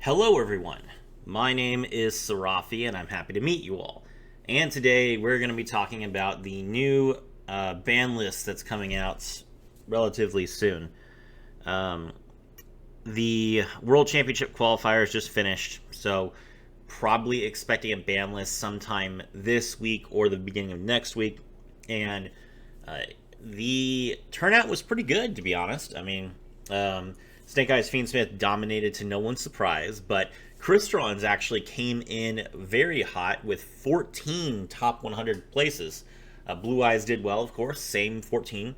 Hello, everyone. My name is Sarafi, and I'm happy to meet you all. And today we're going to be talking about the new ban list that's coming out relatively soon. Um, the World Championship qualifiers just finished, so probably expecting a ban list sometime this week or the beginning of next week. And uh, the turnout was pretty good, to be honest. Snake Eyes Fiendsmith dominated to no one's surprise, but Crystron's actually came in very hot with 14 top 100 places. Blue Eyes did well, of course, same 14.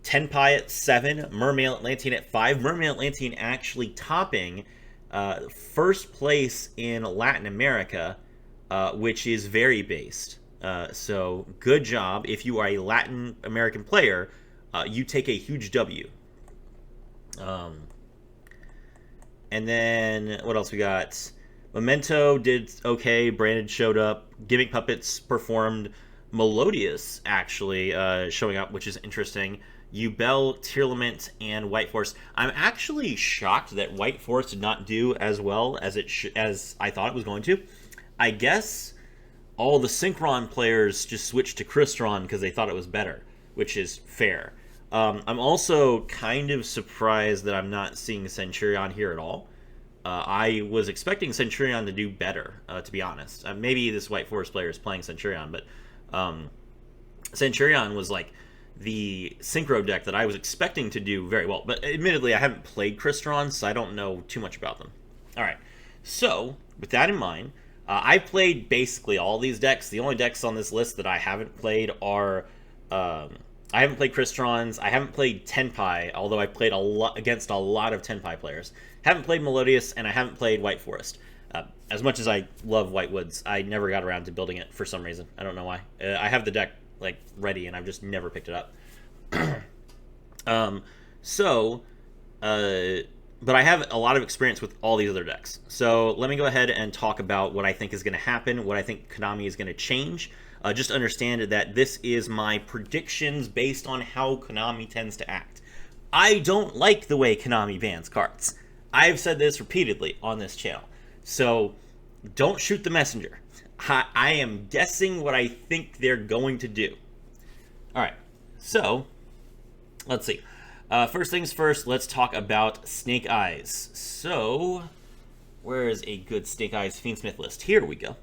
Tenpai at 7, Mermail Atlantean at 5. Mermail Atlantean actually topping first place in Latin America, which is very based. So good job. If you are a Latin American player, you take a huge W. Um, and then what else we got? Memento did okay. Brandon showed up. Gimmick Puppets performed. Melodious actually showing up, which is interesting. Ubel, Tearlament, and White Force. I'm actually shocked that White Force did not do as well as as I thought it was going to. I guess all the Synchron players just switched to Crystron because they thought it was better, which is fair. I'm also kind of surprised that I'm not seeing Centurion here at all. I was expecting Centurion to do better, to be honest. Maybe this White Forest player is playing Centurion, but Centurion was like the synchro deck that I was expecting to do very well. But admittedly, I haven't played Crystron, so I don't know too much about them. All right, so with that in mind, I've played basically all these decks. The only decks on this list that I haven't played are I haven't played Crystrons. I haven't played Tenpai, although I played against a lot of Tenpai players. Haven't played Melodious, and I haven't played White Forest. As much as I love White Woods, I never got around to building it for some reason. I don't know why. I have the deck like ready, and I've just never picked it up. um, so, but I have a lot of experience with all these other decks. So let me go ahead and talk about what I think is going to happen, what I think Konami is going to change. Just understand that this is my predictions based on how Konami tends to act. I don't like the way Konami bans cards. I've said this repeatedly on this channel. So don't shoot the messenger. I am guessing what I think they're going to do. All right, so let's see. First things first, let's talk about Snake Eyes. So, where is a good Snake Eyes Fiendsmith list? Here we go.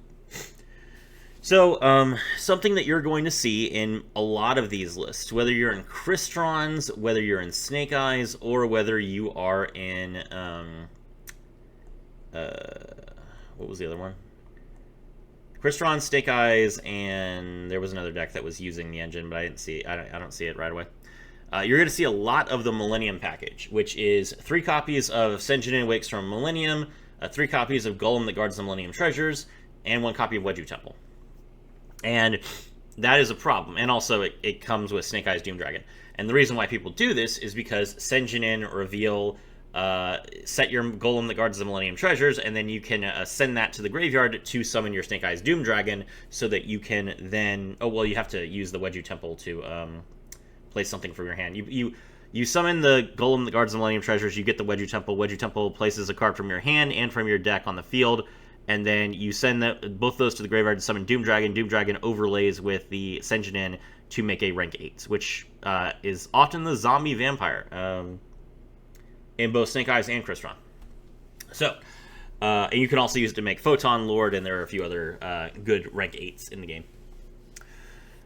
So, something that you're going to see in a lot of these lists, whether you're in Crystrons, whether you're in Snake Eyes, or whether you are in, what was the other one? Crystron, Snake Eyes, and there was another deck that was using the engine, but I didn't see. I don't see it right away. You're going to see a lot of the Millennium package, which is 3 copies of Senjinin Wakes from Millennium, 3 copies of Golem that Guards the Millennium Treasures, and 1 copy of Wedju Temple. And that is a problem. And also, it comes with Snake Eyes Doom Dragon. And the reason why people do this is because Senjinin reveal, set your Golem that Guards the Millennium Treasures, and then you can send that to the graveyard to summon your Snake Eyes Doom Dragon, so that you can then... Oh, well, you have to use the Wedju Temple to place something from your hand. You summon the Golem that Guards the Millennium Treasures, you get the Wedju Temple. Wedju Temple places a card from your hand and from your deck on the field, and then you send both those to the graveyard to summon Doom Dragon. Doom Dragon overlays with the Senjinin to make a rank 8, which is often the zombie vampire in both Snake Eyes and Crystron. So, and you can also use it to make Photon Lord, and there are a few other good rank 8s in the game.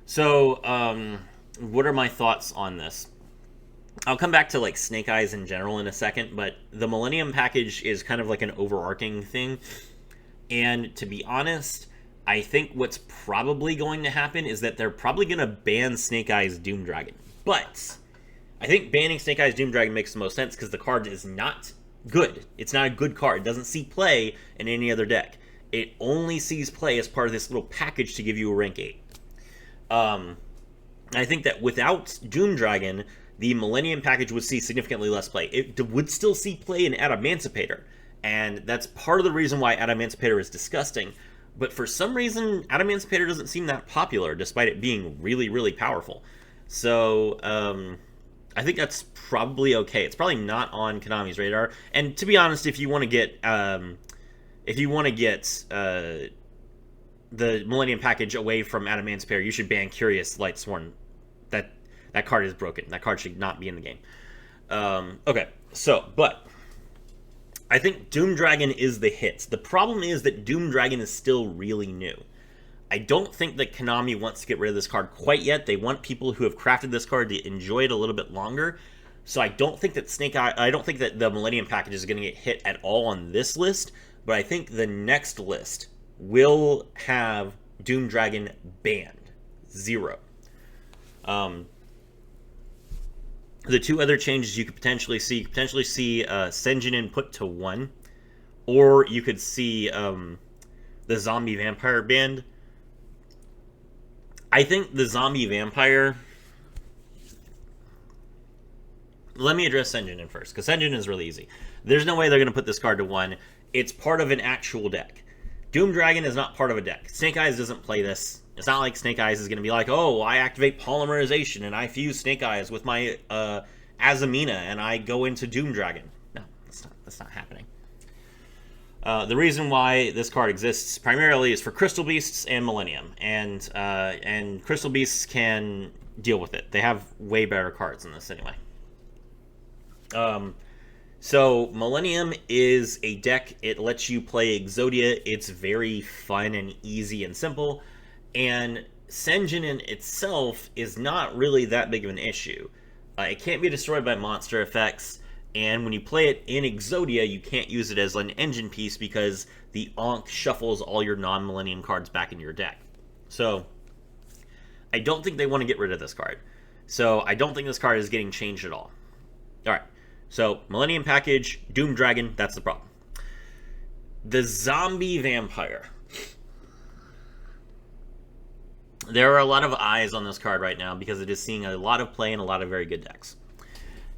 So, what are my thoughts on this? I'll come back to like Snake Eyes in general in a second, but the Millennium package is kind of like an overarching thing. And to be honest, I think what's probably going to happen is that they're probably going to ban Snake Eyes Doom Dragon. But I think banning Snake Eyes Doom Dragon makes the most sense because the card is not good. It's not a good card. It doesn't see play in any other deck. It only sees play as part of this little package to give you a rank 8. I think that without Doom Dragon, the Millennium package would see significantly less play. It would still see play in Adamancipator, and that's part of the reason why Adamancipator is disgusting. But for some reason, Adamancipator doesn't seem that popular, despite it being really, really powerful. So, I think that's probably okay. It's probably not on Konami's radar. And to be honest, if you want to get the Millennium Package away from Adamant's Pair, you should ban Curious Lightsworn. That that card is broken. That card should not be in the game. Okay, so but I think Doom Dragon is the hit. The problem is that Doom Dragon is still really new. I don't think that Konami wants to get rid of this card quite yet. They want people who have crafted this card to enjoy it a little bit longer. So I don't think that I don't think that the Millennium Package is going to get hit at all on this list, but I think the next list will have Doom Dragon banned. 0. The two other changes you could potentially see, Senjinin put to 1, or you could see the Zombie Vampire banned. I think the Zombie Vampire... Let me address Senjinin first, because Senjinin is really easy. There's no way they're going to put this card to 1. It's part of an actual deck. Doom Dragon is not part of a deck. Snake Eyes doesn't play this. It's not like Snake Eyes is going to be like, oh, I activate Polymerization and I fuse Snake Eyes with my Azamina and I go into Doom Dragon. No, that's not happening. The reason why this card exists primarily is for Crystal Beasts and Millennium, and Crystal Beasts can deal with it. They have way better cards than this anyway. So Millennium is a deck. It lets you play Exodia. It's very fun and easy and simple. And Senjinin itself is not really that big of an issue. It can't be destroyed by monster effects. And when you play it in Exodia, you can't use it as an engine piece because the Ankh shuffles all your non-Millennium cards back into your deck. So I don't think they want to get rid of this card. So I don't think this card is getting changed at all. Alright. So, Millennium Package, Doom Dragon, that's the problem. The Zombie Vampire. There are a lot of eyes on this card right now because it is seeing a lot of play in a lot of very good decks.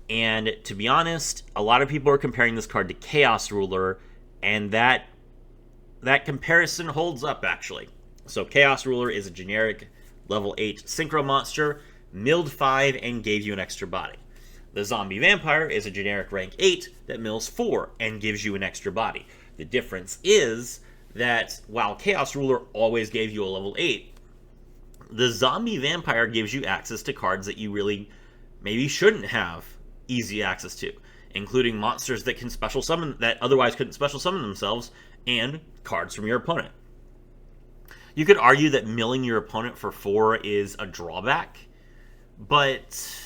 And to be honest, a lot of people are comparing this card to Chaos Ruler, and that comparison holds up, actually. So, Chaos Ruler is a generic level 8 Synchro monster, milled 5, and gave you an extra body. The Zombie Vampire is a generic rank 8 that mills 4 and gives you an extra body. The difference is that while Chaos Ruler always gave you a level 8, the Zombie Vampire gives you access to cards that you really maybe shouldn't have easy access to, including monsters that can special summon that otherwise couldn't special summon themselves, and cards from your opponent. You could argue that milling your opponent for 4 is a drawback, but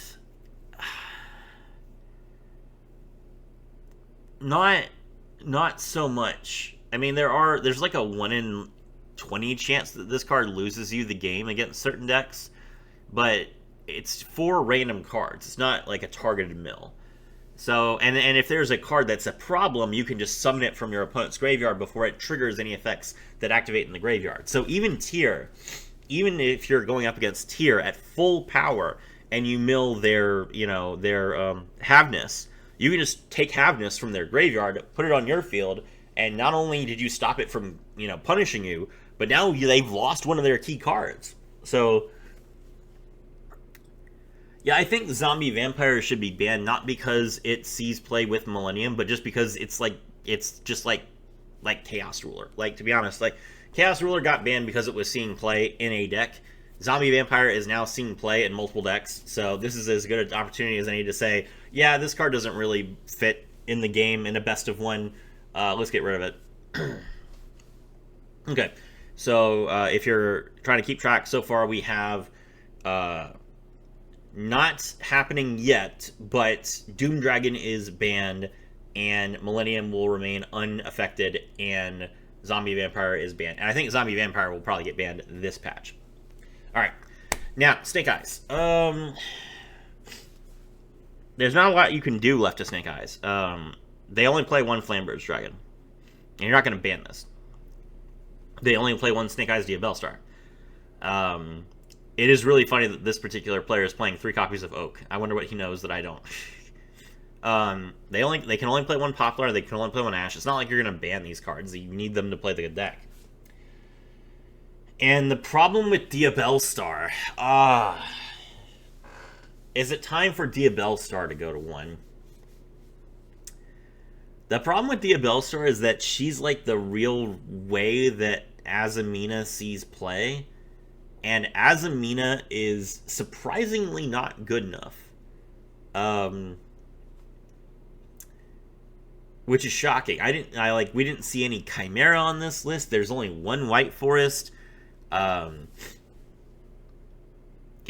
not so much. I mean, there's like a 1 in 20 chance that this card loses you the game against certain decks, but it's 4 random cards. It's not like a targeted mill. So, and if there's a card that's a problem, you can just summon it from your opponent's graveyard before it triggers any effects that activate in the graveyard. So even if you're going up against Tyr at full power and you mill their Havness, you can just take Havness from their graveyard, put it on your field, and not only did you stop it from, punishing you, but now they've lost one of their key cards. So, yeah, I think Zombie Vampire should be banned, not because it sees play with Millennium, but just because it's just like Chaos Ruler. Like, to be honest, Chaos Ruler got banned because it was seeing play in a deck. Zombie Vampire is now seeing play in multiple decks, so this is as good an opportunity as any to say, yeah, this card doesn't really fit in the game in a best of 1. Let's get rid of it. Okay, so if you're trying to keep track, so far we have not happening yet, but Doom Dragon is banned, and Millennium will remain unaffected, and Zombie Vampire is banned. And I think Zombie Vampire will probably get banned this patch. Alright, now, Snake Eyes. There's not a lot you can do left to Snake Eyes. They only play 1 Flamberge Dragon. And you're not going to ban this. They only play 1 Snake Eyes Diabellstar. It is really funny that this particular player is playing 3 copies of Oak. I wonder what he knows that I don't. They can only play 1 Poplar, they can only play 1 Ash. It's not like you're going to ban these cards. You need them to play the good deck. And the problem with Diabellstar, Is it time for Diabellstar to go to 1? The problem with Diabellstar is that she's like the real way that Azamina sees play, and Azamina is surprisingly not good enough. Which is shocking. We didn't see any Chimera on this list. There's only one White Forest.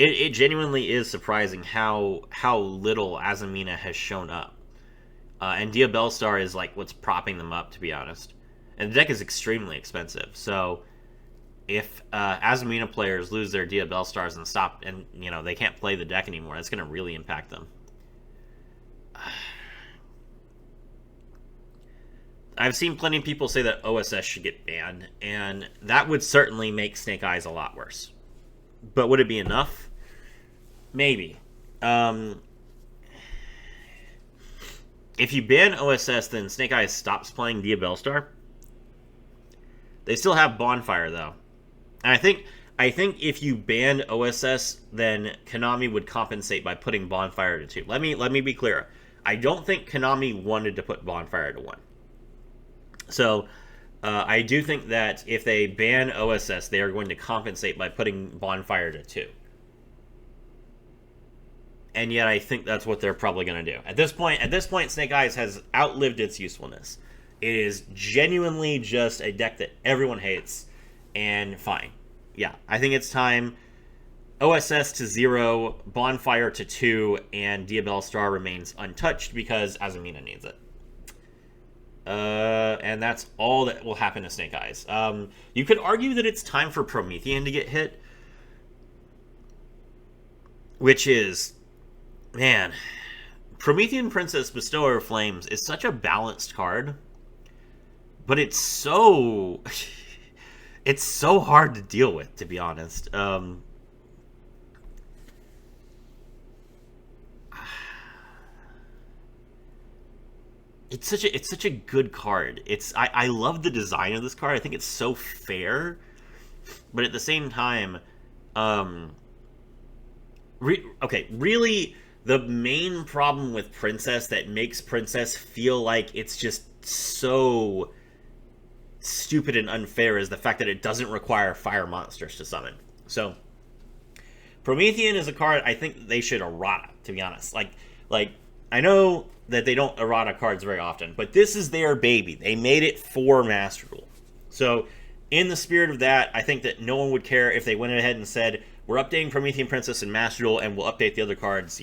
It genuinely is surprising how little Azamina has shown up. And Diabellstar is like what's propping them up, to be honest. And the deck is extremely expensive. So if Azamina players lose their Diabellstars and stop, and they can't play the deck anymore, that's going to really impact them. I've seen plenty of people say that OSS should get banned, and that would certainly make Snake Eyes a lot worse. But would it be enough? Maybe. If you ban OSS, then Snake Eyes stops playing Diabellstar. They still have Bonfire, though. And I think if you banned OSS, then Konami would compensate by putting Bonfire to 2. Let me be clear. I don't think Konami wanted to put Bonfire to 1. So I do think that if they ban OSS, they are going to compensate by putting Bonfire to 2. And yet I think that's what they're probably going to do. At this point, Snake Eyes has outlived its usefulness. It is genuinely just a deck that everyone hates, and fine. Yeah, I think it's time. OSS to 0, Bonfire to 2, and Diabellstar remains untouched because Azamina needs it. And that's all that will happen to Snake Eyes. You could argue that it's time for Promethean to get hit, which is... Man, Promethean Princess Bestower of Flames is such a balanced card, but it's so hard to deal with, to be honest. It's such a good card. I love the design of this card. I think it's so fair, but at the same time, really. The main problem with Princess that makes Princess feel like it's just so stupid and unfair is the fact that it doesn't require fire monsters to summon. So, Promethean is a card I think they should errata, to be honest. Like I know that they don't errata cards very often, but this is their baby. They made it for Master Duel. So, in the spirit of that, I think that no one would care if they went ahead and said, we're updating Promethean Princess and Master Duel, and we'll update the other cards,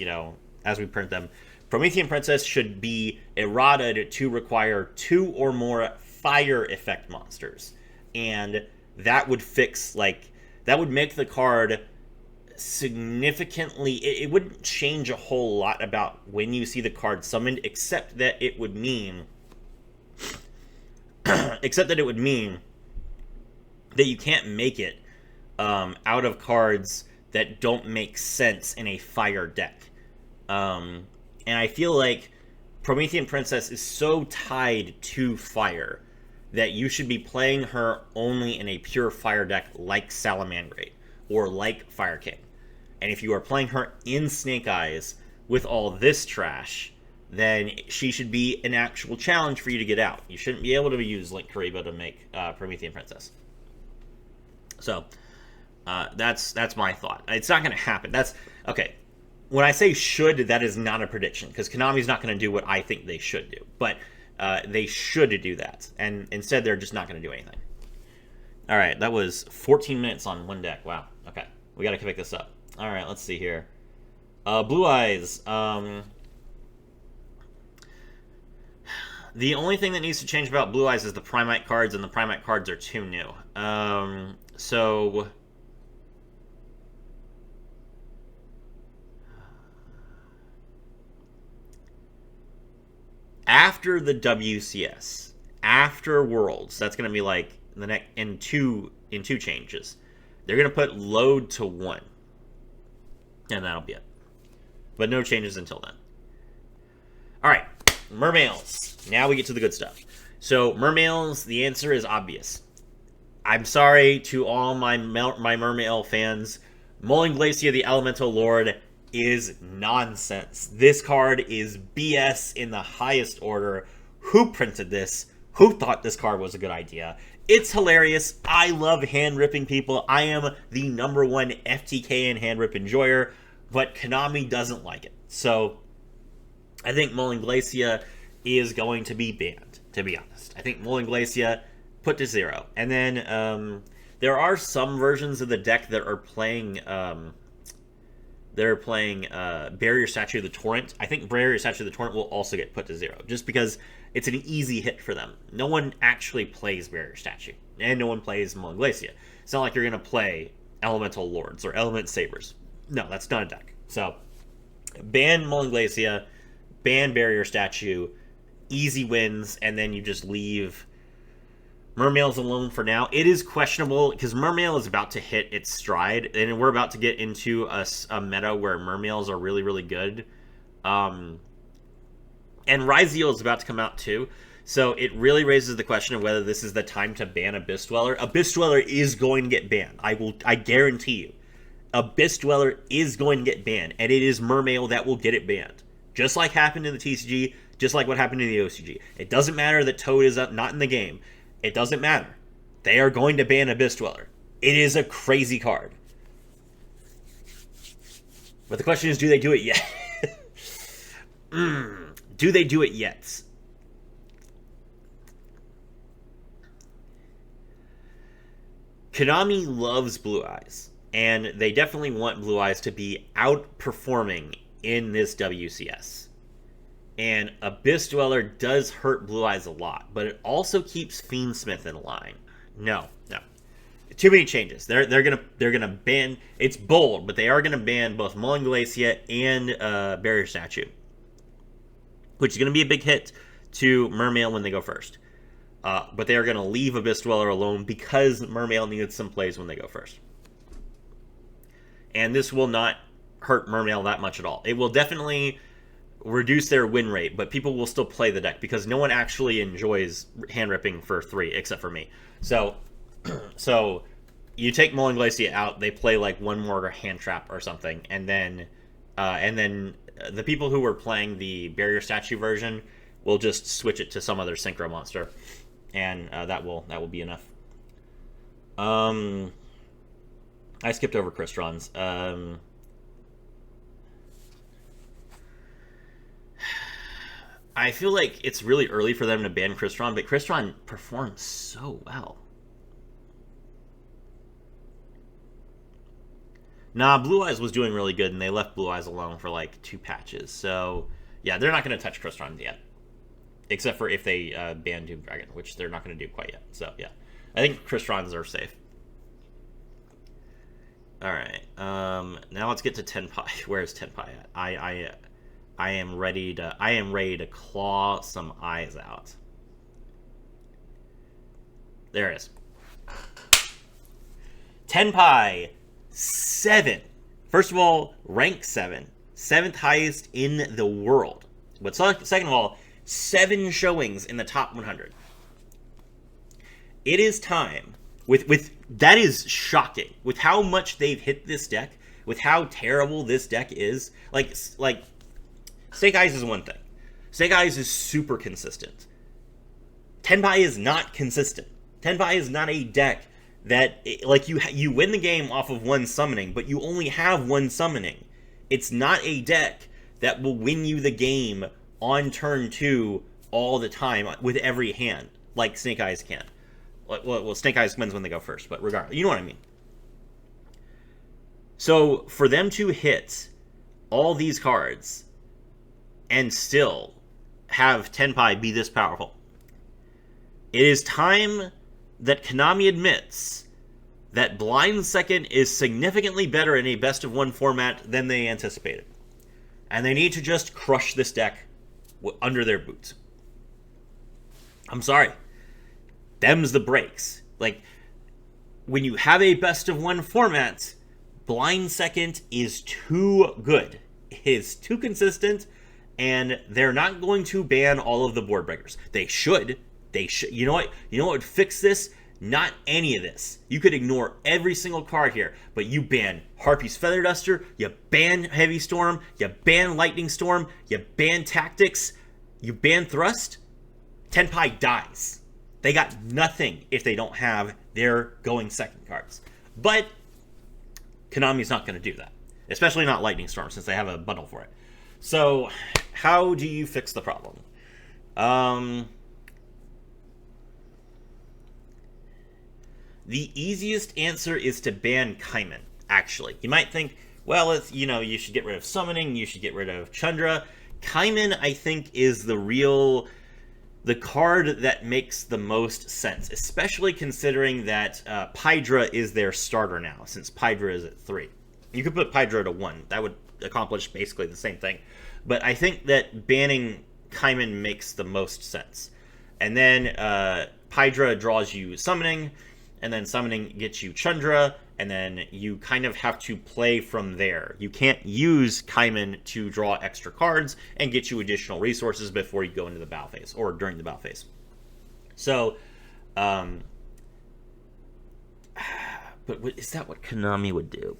as we print them. Promethean Princess should be errataed to require 2 or more fire effect monsters. And that would that would make the card significantly... It wouldn't change a whole lot about when you see the card summoned, except that it would mean... that you can't make it out of cards that don't make sense in a fire deck. And I feel like Promethean Princess is so tied to fire that you should be playing her only in a pure fire deck like Salamangreat or like Fire King. And if you are playing her in Snake Eyes with all this trash, then she should be an actual challenge for you to get out. You shouldn't be able to use Link Karibo to make Promethean Princess. So, that's my thought. It's not going to happen. Okay. When I say should, that is not a prediction, because Konami's not going to do what I think they should do. But they should do that. And instead, they're just not going to do anything. All right, that was 14 minutes on one deck. Wow. Okay, we got to pick this up. All right, let's see here. Blue Eyes. The only thing that needs to change about Blue Eyes is the Primite cards, and the Primite cards are too new. So... after the WCS, after Worlds, that's going to be like the next in two changes. They're going to put load to 1, and that'll be it. But no changes until then. All right, Mermails. Now we get to the good stuff. So Mermails, the answer is obvious. I'm sorry to all my Mermail fans. Mulling Glacia, the Elemental Lord, is nonsense. This card is BS in the highest order. Who printed this? Who thought this card was a good idea? It's hilarious. I love hand ripping people. I am the #1 FTK and hand rip enjoyer, but Konami doesn't like it. So I think Mulling Glacia is going to be banned, to be honest. I think Mulling Glacia put to 0. And then there are some versions of the deck that are playing Barrier Statue of the Torrent. I think Barrier Statue of the Torrent will also get put to 0, just because it's an easy hit for them. No one actually plays Barrier Statue, and no one plays Mulling Glacia. It's not like you're going to play Elemental Lords or Element Sabers. No, that's not a deck. So, ban Mulling Glacia, ban Barrier Statue, easy wins, and then you just leave Mermails alone for now. It is questionable because Mermail is about to hit its stride, and we're about to get into a meta where Mermails are really, really good. And Ryzeal is about to come out too, so it really raises the question of whether this is the time to ban Abyss Dweller. Abyss Dweller is going to get banned. I guarantee you. Abyss Dweller is going to get banned, and it is Mermail that will get it banned. Just like happened in the TCG, just like what happened in the OCG. It doesn't matter that Toad is not in the game. It doesn't matter. They are going to ban Abyss Dweller. It is a crazy card. But the question is, do they do it yet? Do they do it yet? Konami loves Blue Eyes, and they definitely want Blue Eyes to be outperforming in this WCS. And Abyss Dweller does hurt Blue Eyes a lot, but it also keeps Fiendsmith in line. No. Too many changes. They're gonna ban. It's bold, but they are gonna ban both Mulling Glacia and Barrier Statue, which is gonna be a big hit to Mermail when they go first. But they are gonna leave Abyss Dweller alone because Mermail needed some plays when they go first. And this will not hurt Mermail that much at all. It will definitely reduce their win rate, but people will still play the deck because no one actually enjoys hand ripping for 3 except for me. So you take Mulling Glacia out, they play like one more hand trap or something, and then the people who were playing the Barrier Statue version will just switch it to some other synchro monster, and that will be enough. I skipped over Crystron's. I feel like it's really early for them to ban Crystron, but Crystron performs so well. Nah, Blue Eyes was doing really good, and they left Blue Eyes alone for like 2 patches. So, yeah, they're not going to touch Crystron yet. Except for if they ban Doom Dragon, which they're not going to do quite yet. So, yeah. I think Crystrons are safe. Alright. Now let's get to Tenpai. Where's Tenpai at? I am ready to claw some eyes out. There it is. Tenpai 7. First of all, rank 7. 7th highest in the world. But second of all, 7 showings in the top 100. It is time. With that is shocking. With how much they've hit this deck, with how terrible this deck is. Like Snake Eyes is one thing. Snake Eyes is super consistent. Tenpai is not consistent. Tenpai is not a deck that, like, you win the game off of 1 summoning, but you only have 1 summoning. It's not a deck that will win you the game on turn 2 all the time with every hand, like Snake Eyes can. Well, Snake Eyes wins when they go first, but regardless, you know what I mean. So, for them to hit all these cards and still have Tenpai be this powerful, it is time that Konami admits that Blind Second is significantly better in a best-of-1 format than they anticipated. And they need to just crush this deck under their boots. I'm sorry. Them's the breaks. Like, when you have a best-of-1 format, Blind Second is too good. It is too consistent, and they're not going to ban all of the board breakers. They should. You know what? You know what would fix this? Not any of this. You could ignore every single card here, but you ban Harpy's Feather Duster, you ban Heavy Storm, you ban Lightning Storm, you ban Tactics, you ban Thrust. Tenpai dies. They got nothing if they don't have their going second cards. But Konami's not going to do that, especially not Lightning Storm since they have a bundle for it. So how do you fix the problem? The easiest answer is to ban Kaiman, actually. You might think, well, it's, you should get rid of Summoning, you should get rid of Chandra. Kaiman, I think, is the card that makes the most sense, especially considering that Pydra is their starter now, since Pydra is at 3. You could put Pydra to 1. That would accomplish basically the same thing. But I think that banning Kaiman makes the most sense. And then Pydra draws you Summoning, and then Summoning gets you Chandra, and then you kind of have to play from there. You can't use Kaiman to draw extra cards and get you additional resources before you go into the battle phase, or during the battle phase. So, but is that what Konami would do?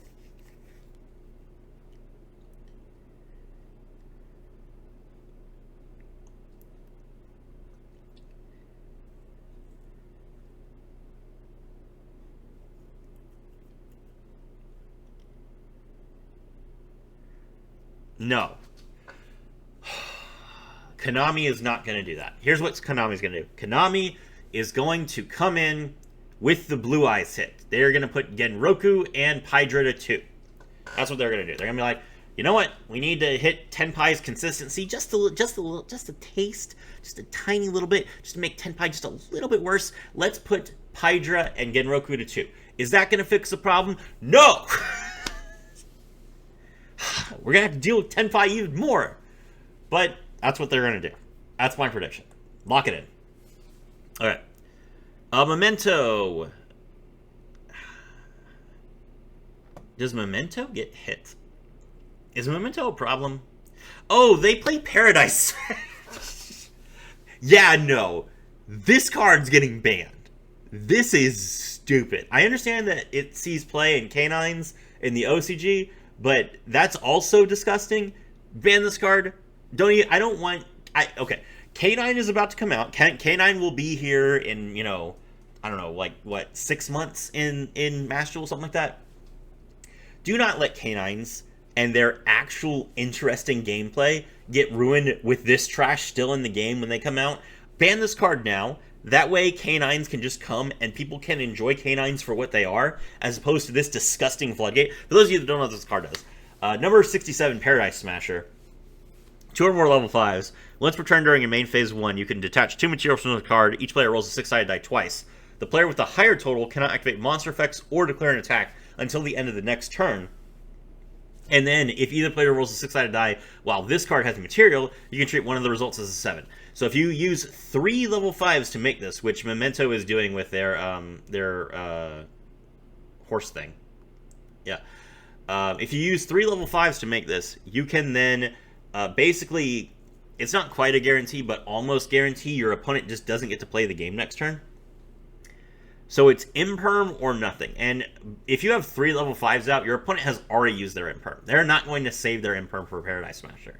No. Konami is not going to do that. Here's what Konami's going to do. Konami is going to come in with the Blue Eyes hit. They're going to put Genroku and Pydra to 2. That's what they're going to do. They're going to be like, you know what? We need to hit Tenpai's consistency just a taste, just a tiny little bit, just to make Tenpai just a little bit worse. Let's put Pydra and Genroku to 2. Is that going to fix the problem? No! We're going to have to deal with Tenpai even more. But that's what they're going to do. That's my prediction. Lock it in. All right. Memento. Does Memento get hit? Is Memento a problem? Oh, they play Paradise. Yeah, no. This card's getting banned. This is stupid. I understand that it sees play in Canines in the OCG, but that's also disgusting. Ban this card. Okay. K9 is about to come out. K9 will be here in, I don't know, like, 6 months in Master Duel, something like that. Do not let K9s and their actual interesting gameplay get ruined with this trash still in the game when they come out. Ban this card now. That way K9s can just come and people can enjoy K9s for what they are, as opposed to this disgusting floodgate. For those of you that don't know what this card does, number 67, Paradise Smasher. 2 or more level 5s. Once returned during your main phase 1, you can detach 2 materials from the card. Each player rolls a 6-sided die twice. The player with the higher total cannot activate monster effects or declare an attack until the end of the next turn. And then, if either player rolls a 6-sided die while this card has a material, you can treat one of the results as a 7. So if you use 3 level 5s to make this, which Memento is doing with their horse thing. Yeah. If you use 3 level 5s to make this, you can then basically, it's not quite a guarantee, but almost guarantee your opponent just doesn't get to play the game next turn. So it's imperm or nothing. And if you have 3 level 5s out, your opponent has already used their imperm. They're not going to save their imperm for Paradise Smasher.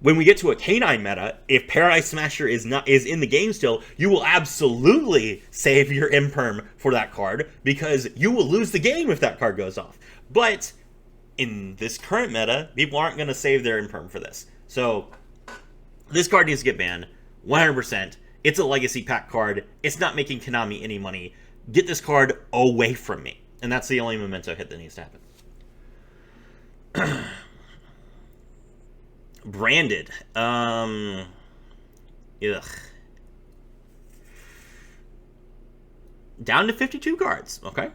When we get to a K9 meta, if Paradise Smasher is in the game still, you will absolutely save your imperm for that card, because you will lose the game if that card goes off. But in this current meta, people aren't going to save their imperm for this. So this card needs to get banned 100%. It's a legacy pack card. It's not making Konami any money. Get this card away from me. And that's the only Memento hit that needs to happen. Branded. Ugh. Down to 52 cards. Okay,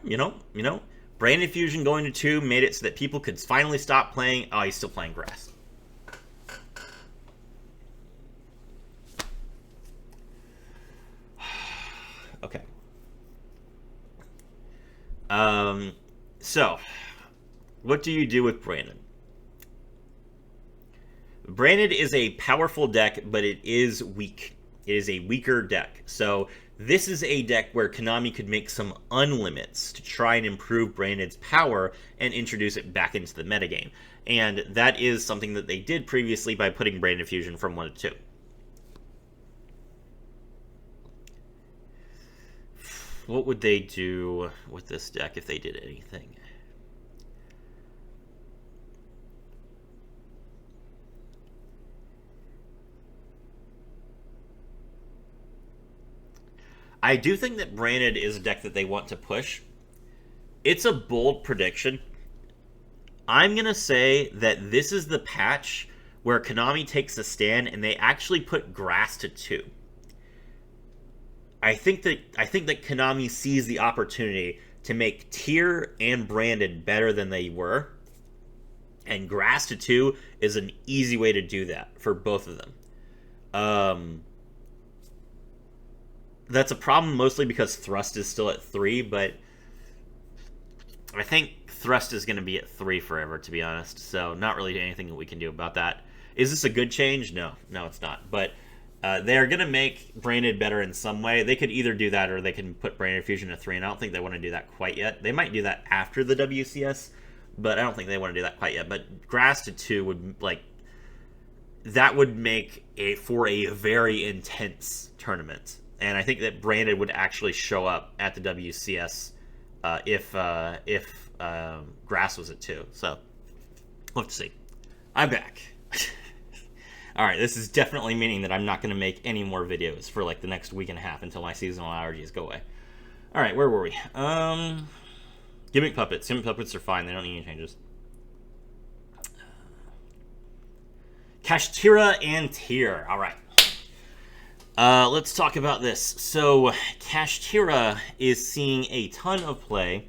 Branded Fusion going to 2 made it so that people could finally stop playing. Oh, he's still playing Grass. Okay. So, what do you do with Branded? Branded is a powerful deck, but it is weak. It is a weaker deck. So, This is a deck where Konami could make some unlimits to try and improve Branded's power and introduce it back into the metagame. And that is something that they did previously by putting Branded Fusion from 1 to 2. What would they do with this deck if they did anything? I do think that Branded is a deck that they want to push. It's a bold prediction. I'm going to say that this is the patch where Konami takes a stand and they actually put Grass to 2. I think that Konami sees the opportunity to make Tier and Branded better than they were. And Grass to 2 is an easy way to do that for both of them. That's a problem mostly because Thrust is still at 3, but I think Thrust is going to be at 3 forever, to be honest. So not really anything that we can do about that. Is this a good change? No, it's not. But they're going to make Branded better in some way. They could either do that or they can put Branded Fusion to 3, and I don't think they want to do that quite yet. They might do that after the WCS, but I don't think they want to do that quite yet. But Grass to 2 would, that would make for a very intense tournament. And I think that Branded would actually show up at the WCS if Grass was at 2. So, we'll have to see. I'm back. Alright, this is definitely meaning that I'm not going to make any more videos for the next week and a half until my seasonal allergies go away. Alright, where were we? Gimmick Puppets. Gimmick Puppets are fine. They don't need any changes. Kashtira and Tier. Alright. Let's talk about this. So, Kashtira is seeing a ton of play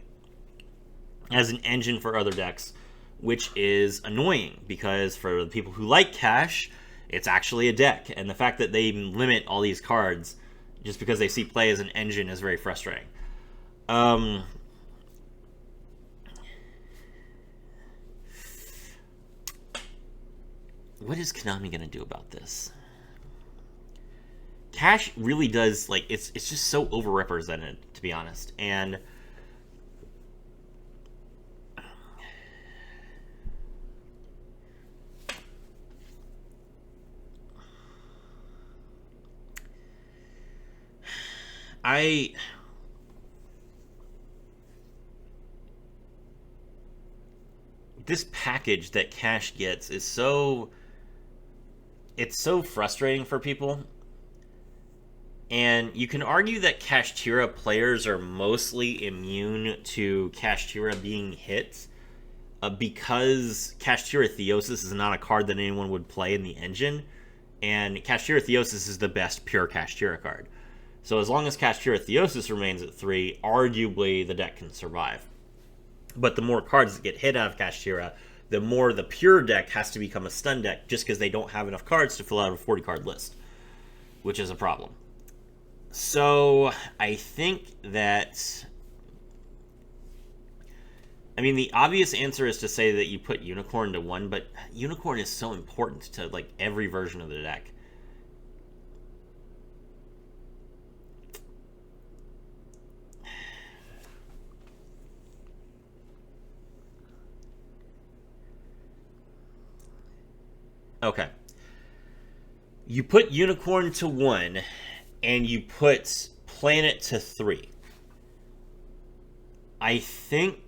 as an engine for other decks, which is annoying, because for the people who like Cash, it's actually a deck. And the fact that they limit all these cards just because they see play as an engine is very frustrating. What is Konami going to do about this? Cash really does, it's just so overrepresented, to be honest. And this package that Cash gets is it's so frustrating for people. And you can argue that Kashtira players are mostly immune to Kashtira being hit because Kashtira Theosis is not a card that anyone would play in the engine, and Kashtira Theosis is the best pure Kashtira card. So as long as Kashtira Theosis remains at 3, arguably the deck can survive. But the more cards that get hit out of Kashtira, the more the pure deck has to become a stun deck just because they don't have enough cards to fill out a 40-card list, which is a problem. So, I think that... the obvious answer is to say that you put Unicorn to 1, but Unicorn is so important to, every version of the deck. Okay. You put Unicorn to 1... and you put Planet to 3. I think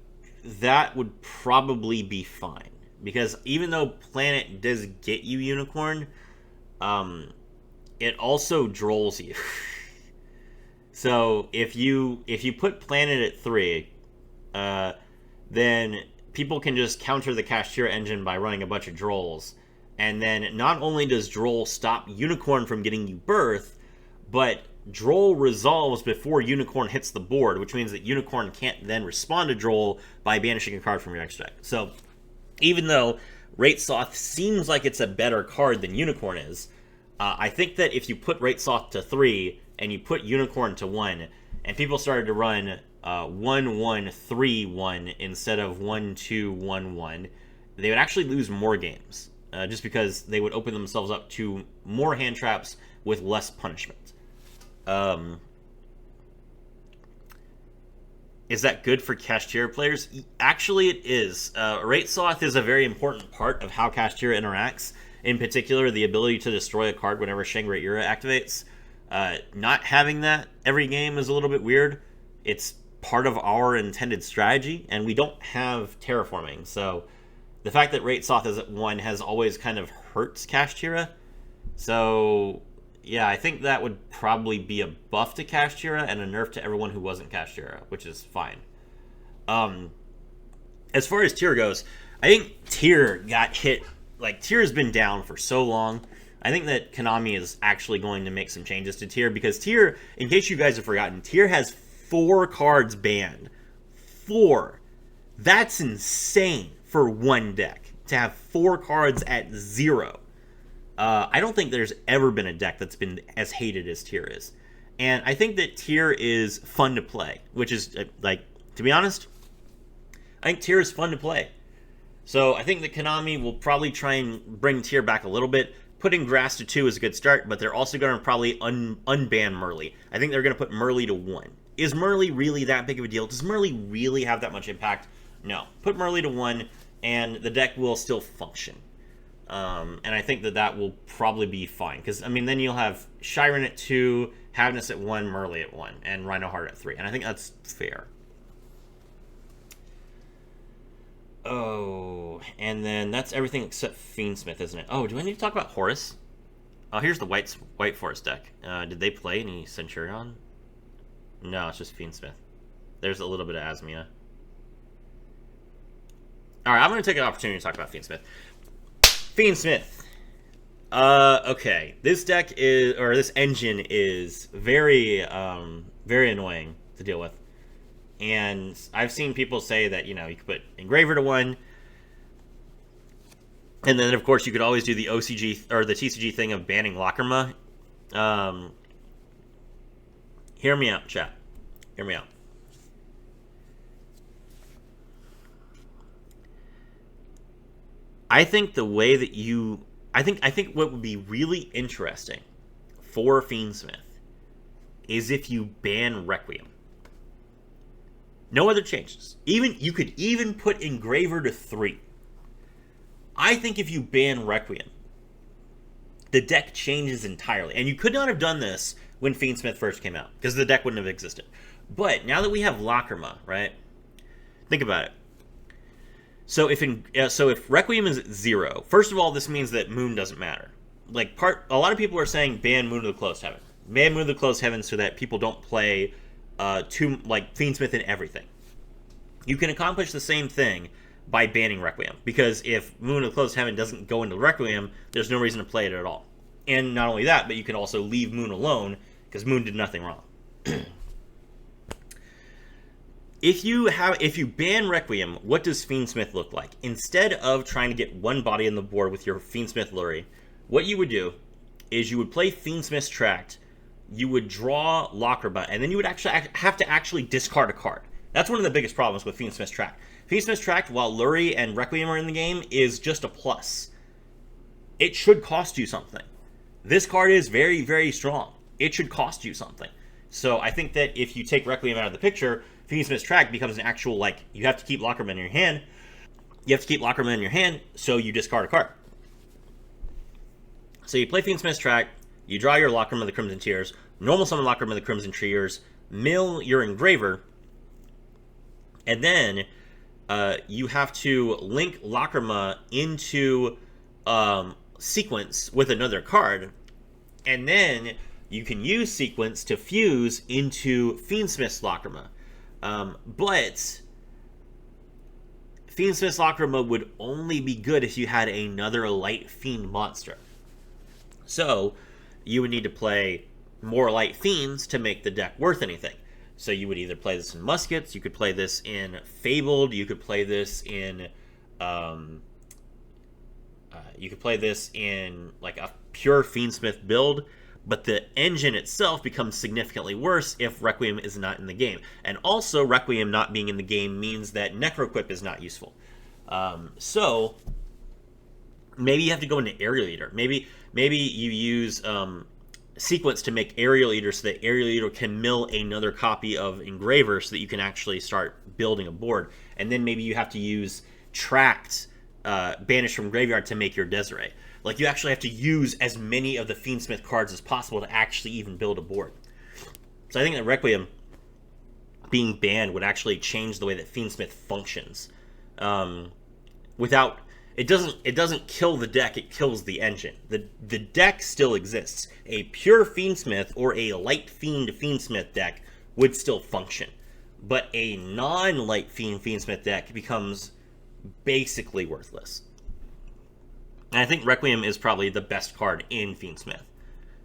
that would probably be fine. Because even though Planet does get you Unicorn, it also drolls you. So if you put Planet at 3, then people can just counter the Kashtira engine by running a bunch of Drolls. And then not only does Droll stop Unicorn from getting you Birth, but Droll resolves before Unicorn hits the board, which means that Unicorn can't then respond to Droll by banishing a card from your extra deck. So, even though Ratesoth seems like it's a better card than Unicorn is, I think that if you put Ratesoth to 3 and you put Unicorn to 1, and people started to run 1-1-3-1 instead of 1-2-1-1, they would actually lose more games, just because they would open themselves up to more hand traps with less punishment. Is that good for Kashtira players? Actually, it is. Rate Sloth is a very important part of how Kashtira interacts. In particular, the ability to destroy a card whenever Shangri-Ira activates. Not having that every game is a little bit weird. It's part of our intended strategy, and we don't have terraforming. So the fact that Rate Sloth is at 1 has always kind of hurt Kashtira. So yeah, I think that would probably be a buff to Kashtira and a nerf to everyone who wasn't Kashtira, which is fine. As far as tier goes, I think tier got hit. Like, tier has been down for so long. I think that Konami is actually going to make some changes to tier, because tier, in case you guys have forgotten, tier has 4 cards banned. 4. That's insane for one deck, to have 4 cards at 0. I don't think there's ever been a deck that's been as hated as tier is. And I think that tier is fun to play, which is, like, to be honest, I think tier is fun to play. So I think that Konami will probably try and bring tier back a little bit. Putting grass to 2 is a good start, but they're also going to probably unban Murley. I think they're going to put Murley to 1. Is Murley really that big of a deal? Does Murley really have that much impact? No. Put Murley to 1, and the deck will still function. And I think that that will probably be fine. Because, I mean, then you'll have Shiren at 2, Havness at 1, Murley at 1, and Rhino Heart at 3. And I think that's fair. Oh, and then that's everything except Fiendsmith, isn't it? Oh, do I need to talk about Horus? Oh, here's the White Forest deck. Did they play any Centurion? No, it's just Fiendsmith. There's a little bit of Asmia. Alright, I'm going to take an opportunity to talk about Fiendsmith. Fiendsmith. Okay. This deck is, or this engine is very, very annoying to deal with. And I've seen people say that, you know, you could put Engraver to 1. And then, of course, you could always do the OCG, or the TCG thing of banning Lacrima. Hear me out, chat. Hear me out. I think the way that you... I think what would be really interesting for Fiendsmith is if you ban Requiem. No other changes. You could even put Engraver to 3. I think if you ban Requiem, the deck changes entirely. And you could not have done this when Fiendsmith first came out, because the deck wouldn't have existed. But now that we have Lacrima, right? Think about it. So if Requiem is at 0, first of all, this means that Moon doesn't matter. Like, a lot of people are saying ban Moon of the Closed Heaven. Ban Moon of the Closed Heaven so that people don't play like Fiendsmith in everything. You can accomplish the same thing by banning Requiem, because if Moon of the Closed Heaven doesn't go into Requiem, there's no reason to play it at all. And not only that, but you can also leave Moon alone, because Moon did nothing wrong. If you ban Requiem, what does Fiendsmith look like? Instead of trying to get one body on the board with your Fiendsmith Lurie, what you would do is you would play Fiendsmith's Tract, you would draw Lacrima, and then you would actually have to actually discard a card. That's one of the biggest problems with Fiendsmith's Tract. Fiendsmith's Tract, while Lurie and Requiem are in the game, is just a plus. It should cost you something. This card is very, very strong. It should cost you something. So I think that if you take Requiem out of the picture, Fiendsmith's Tract becomes an actual, like, you have to keep Lacrima in your hand. You have to keep Lacrima in your hand, so you discard a card. So you play Fiendsmith's Tract, you draw your Lacrima the Crimson Tears, normal summon Lacrima the Crimson Tears, mill your Engraver, and then you have to link Lacrima into Sequence with another card, and then you can use Sequence to fuse into Fiendsmith's Lacrima. But Fiendsmith's Lacrima would only be good if you had another Light Fiend monster. So you would need to play more Light Fiends to make the deck worth anything. So you would either play this in Muskets, you could play this in Fabled, you could play this in like a pure Fiendsmith build, but the engine itself becomes significantly worse if Requiem is not in the game. And also, Requiem not being in the game means that Necroquip is not useful. So maybe you have to go into Area Leader. Maybe you use sequence to make Aerial Eater so that Aerial Eater can mill another copy of Engraver so that you can actually start building a board. And then maybe you have to use Tracked Banished from Graveyard to make your Desiree. Like, you actually have to use as many of the Fiendsmith cards as possible to actually even build a board. So I think that Requiem being banned would actually change the way that Fiendsmith functions. Without it doesn't kill the deck, it kills the engine. The deck still exists. A pure Fiendsmith or a Light Fiend Fiendsmith deck would still function. But a non-Light Fiend Fiendsmith deck becomes basically worthless. And I think Requiem is probably the best card in Fiendsmith.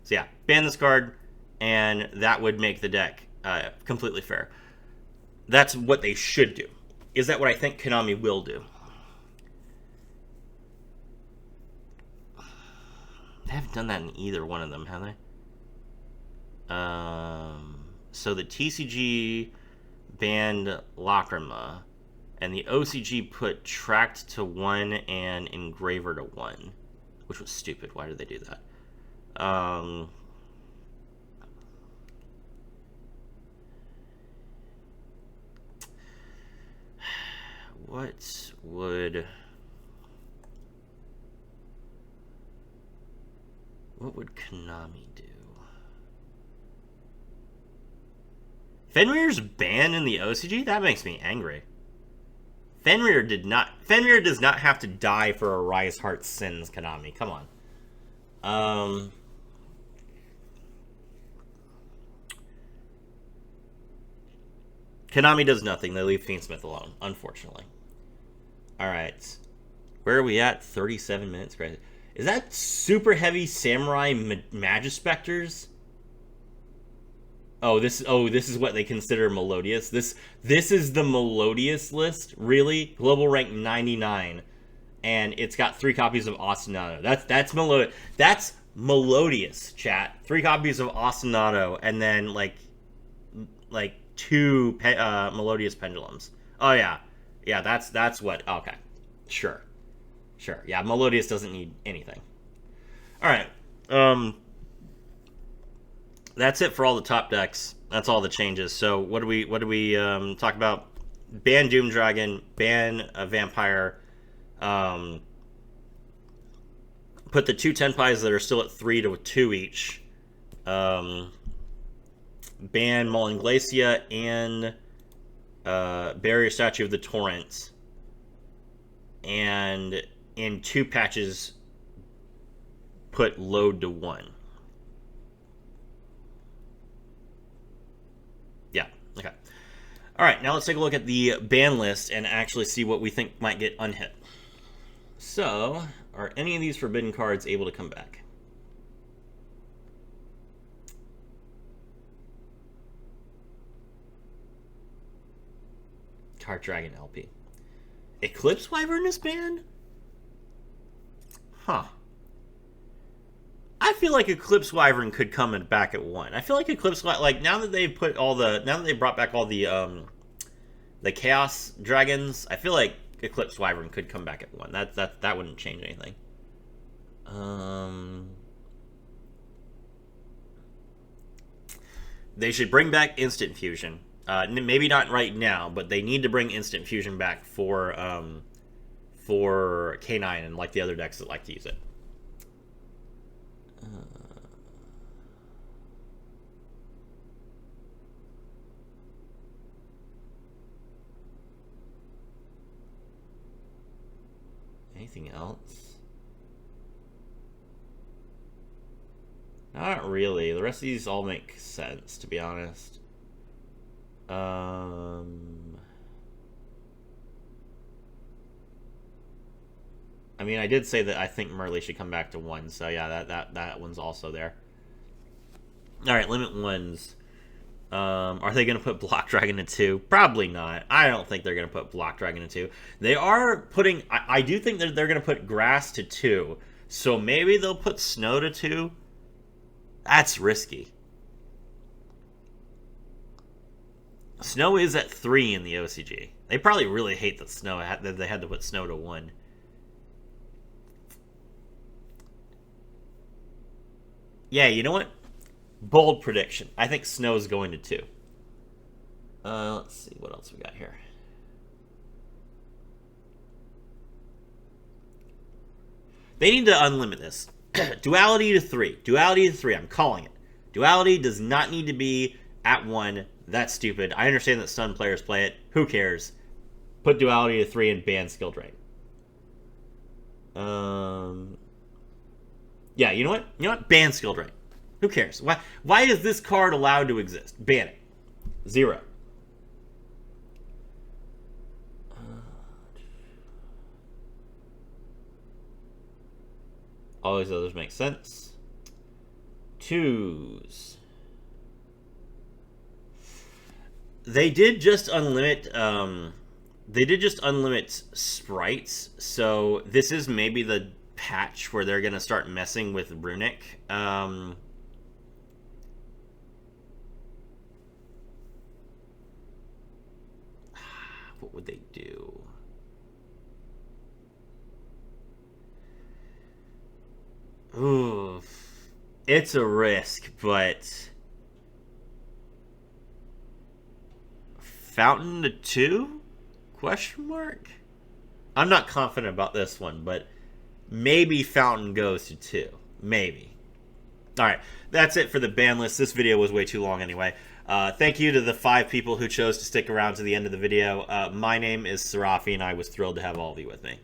So yeah, ban this card, and that would make the deck completely fair. That's what they should do. Is that what I think Konami will do? They haven't done that in either one of them, have they? So the TCG banned Lacrima, and the OCG put Tracked to 1 and Engraver to 1, which was stupid. Why did they do that? What would Konami do? Fenrir's banned in the OCG? That makes me angry. Fenrir does not have to die for Arise Heart Sins, Konami. Come on. Konami does nothing. They leave Fiendsmith alone, unfortunately. Alright. Where are we at? 37 minutes. Great. Is that Super Heavy Samurai Magispectors? Oh, this is what they consider melodious. This is the melodious list, really? Global rank 99. And it's got 3 copies of Ostinato. That's melodious. That's melodious, chat. 3 copies of Ostinato, and then like 2 melodious pendulums. Oh yeah. Yeah, that's what. Okay. Sure. Yeah, melodious doesn't need anything. All right. That's it for all the top decks. That's all the changes. So what do we talk about? Ban Doom Dragon, ban a Vampire, put the 2 Tenpais that are still at 3 to 2 each, ban Mullen Glacia and Barrier Statue of the Torrent, and in 2 patches put Load to 1. Yeah, okay. Alright, now let's take a look at the ban list and actually see what we think might get unhit. So, are any of these forbidden cards able to come back? Card Dragon LP. Eclipse Wyvern is banned? Huh. I feel like Eclipse Wyvern could come back at 1. I feel like Eclipse Wyvern, like, now that they've brought back all the Chaos Dragons, I feel like Eclipse Wyvern could come back at 1. That wouldn't change anything. They should bring back Instant Fusion. Maybe not right now, but they need to bring Instant Fusion back for K9 and like the other decks that like to use it. Anything else? Not really. The rest of these all make sense, to be honest. I mean, I did say that I think Merle should come back to 1, so yeah, that one's also there. Alright, limit 1s. Are they going to put Block Dragon to 2? Probably not. I don't think they're going to put Block Dragon to 2. They are putting... I do think that they're going to put Grass to 2. So maybe they'll put Snow to 2. That's risky. Snow is at 3 in the OCG. They probably really hate that they had to put Snow to 1. Yeah, you know what? Bold prediction. I think Snow's going to 2. Let's see what else we got here. They need to unlimit this. Duality to 3. Duality to 3. I'm calling it. Duality does not need to be at 1. That's stupid. I understand that stun players play it. Who cares? Put duality to 3 and ban skill drain. Yeah, you know what? You know what? Ban skill drain. Who cares? Why is this card allowed to exist? Ban it. 0. All these others make sense. 2s. They did just unlimit. They did just unlimit sprites, so this is maybe the patch where they're gonna start messing with Runic. What would they do? Ooh, it's a risk, but Fountain to 2? Question mark? I'm not confident about this one, but maybe Fountain goes to 2. Maybe. Alright, that's it for the ban list. This video was way too long anyway. Thank you to the 5 people who chose to stick around to the end of the video. My name is Serafi, and I was thrilled to have all of you with me.